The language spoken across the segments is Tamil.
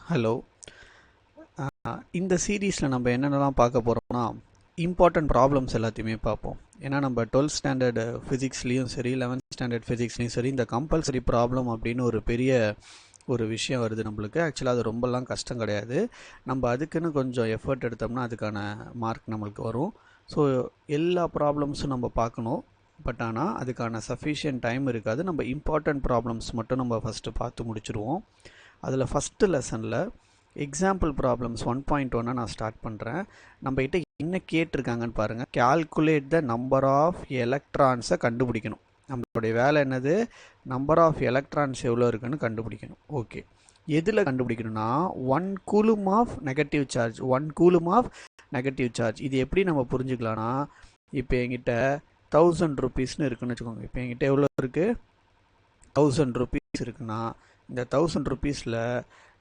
ஹலோ. இந்த சீரீஸில் நம்ம என்னென்னலாம் பார்க்க போகிறோம்னா இம்பார்ட்டன்ட் ப்ராப்ளம்ஸ் எல்லாத்தையுமே பார்ப்போம். ஏன்னா நம்ம 12th ஸ்டாண்டர்டு ஃபிசிக்ஸ்லேயும் சரி 11th ஸ்டாண்டர்ட் ஃபிசிக்ஸ்லேயும் சரி இந்த கம்பல்சரி ப்ராப்ளம் அப்படின்னு ஒரு பெரிய ஒரு விஷயம் வருது நம்மளுக்கு. ஆக்சுவலாக அது ரொம்பலாம் கஷ்டம் கிடையாது. நம்ம அதுக்குன்னு கொஞ்சம் எஃபர்ட் எடுத்தோம்னா அதுக்கான மார்க் நம்மளுக்கு வரும். ஸோ எல்லா ப்ராப்ளம்ஸும் நம்ம பார்க்கணும். பட் ஆனால் அதுக்கான சஃபிஷியன்ட் டைம் இருக்காது. நம்ம இம்பார்ட்டன்ட் ப்ராப்ளம்ஸ் மட்டும் நம்ம ஃபஸ்ட்டு பார்த்து முடிச்சுருவோம். அதில் ஃபஸ்ட்டு லெசனில் எக்ஸாம்பிள் ப்ராப்ளம்ஸ் 1.1 நான் ஸ்டார்ட் பண்ணுறேன். நம்மகிட்ட என்ன கேட்டிருக்காங்கன்னு பாருங்கள். கால்குலேட் த நம்பர் ஆஃப் எலக்ட்ரான்ஸை கண்டுபிடிக்கணும். நம்மளுடைய வேலை என்னது? நம்பர் ஆஃப் எலக்ட்ரான்ஸ் எவ்வளோ இருக்குன்னு கண்டுபிடிக்கணும். ஓகே, எதில் கண்டுபிடிக்கணும்னா 1 coulomb of negative charge. 1 coulomb of negative charge. இது எப்படி நம்ம புரிஞ்சுக்கலாம்னா, இப்போ என்கிட்ட 1000 ருபீஸ்னு இருக்குன்னு வச்சுக்கோங்க. இப்போ என்கிட்ட எவ்வளோ இருக்குது? 1000 ருபீஸ் இருக்குன்னா இந்த 1000 ருபீஸில்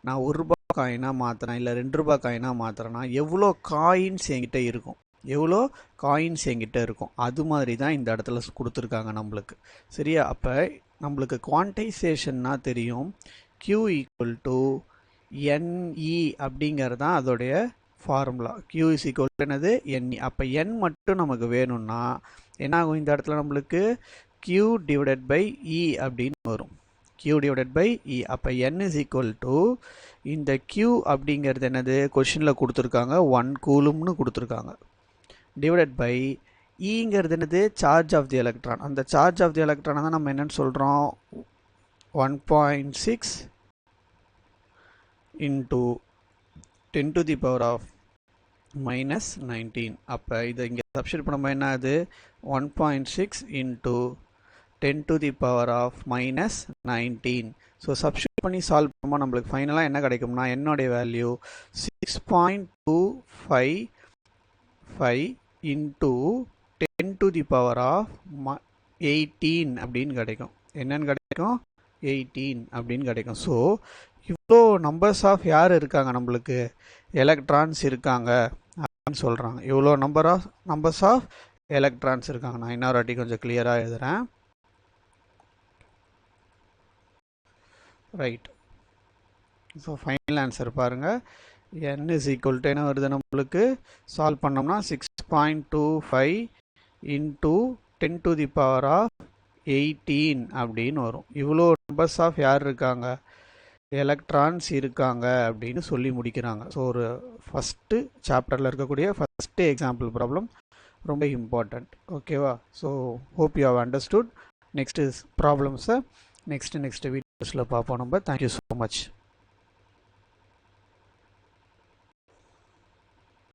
நான் 1 ரூபா காயினாக மாற்றுறேன், இல்லை 2 ரூபா காயினாக மாற்றுறேன்னா எவ்வளோ காயின்ஸ் என்கிட்ட இருக்கும்? எவ்வளோ காயின்ஸ் என்கிட்ட இருக்கும்? அது மாதிரி தான் இந்த இடத்துல கொடுத்துருக்காங்க நம்மளுக்கு. சரியா? அப்போ நம்மளுக்கு குவான்டைசேஷன்னா தெரியும். Q ஈக்குவல் டு NE அப்படிங்கிறது தான் அதோடைய formula. Q is equal to என்னது? NE. அப்போ N மட்டும் நமக்கு வேணும்னா என்ன ஆகும்? இந்த இடத்துல நம்மளுக்கு Q டிவைடட் பை E அப்படின்னு வரும். Q divided by E. அப்போ N is equal to இந்த Q அப்படிங்கிறது என்னது? கொஷினில் கொடுத்துருக்காங்க 1 கூலும்னு கொடுத்துருக்காங்க. டிவைடட் பை ஈங்கிறது என்னது? Charge of the electron. அந்த சார்ஜ் ஆஃப் தி எலக்ட்ரானை தான் நம்ம என்னென்னு சொல்கிறோம்? 1.6 into 10 to the power of -19. அப்போ இதை இங்கே சப்ஸ்டிட்யூட் பண்ணும்போது என்ன ஆகுது? 1.6 into 10 to the power of -19. So substitute பண்ணி சால்வ் பண்ணும்போது நம்மளுக்கு ஃபைனலாக என்ன கிடைக்கும்னா என்னுடைய value 6.255 into 10 to the power of 18 அப்படின்னு கிடைக்கும். என்னன்னு கிடைக்கும்? 18 அப்படின்னு கிடைக்கும். ஸோ இவ்வளோ நம்பர்ஸ் ஆஃப் யார் இருக்காங்க? நம்மளுக்கு எலக்ட்ரான்ஸ் இருக்காங்க அப்படின்னு சொல்கிறாங்க. இவ்வளோ நம்பர்ஸ் ஆஃப் எலக்ட்ரான்ஸ் இருக்காங்க. நான் இன்னொரு வாட்டி கொஞ்சம் கிளியராக எழுதுகிறேன். ரைட். ஸோ ஃபைனல் ஆன்சர் பாருங்கள். N இஸ் ஈக்குவல் டு என்ன வருது நம்மளுக்கு? சால்வ் பண்ணோம்னா 6.25 into 10 to the power of 18 அப்படின்னு வரும். இவ்வளோ நம்பர்ஸ் ஆஃப் யார் இருக்காங்க? எலக்ட்ரான்ஸ் இருக்காங்க அப்படின்னு சொல்லி முடிக்கிறாங்க. ஸோ ஒரு ஃபஸ்ட்டு சாப்டரில் இருக்கக்கூடிய ஃபஸ்ட்டு எக்ஸாம்பிள் ப்ராப்ளம் ரொம்ப இம்பார்ட்டண்ட். ஓகேவா? So hope you have understood. Next ப்ராப்ளம்ஸை நெக்ஸ்ட் வீடியோஸில் பார்ப்போம் நம்ம. Thank you so much.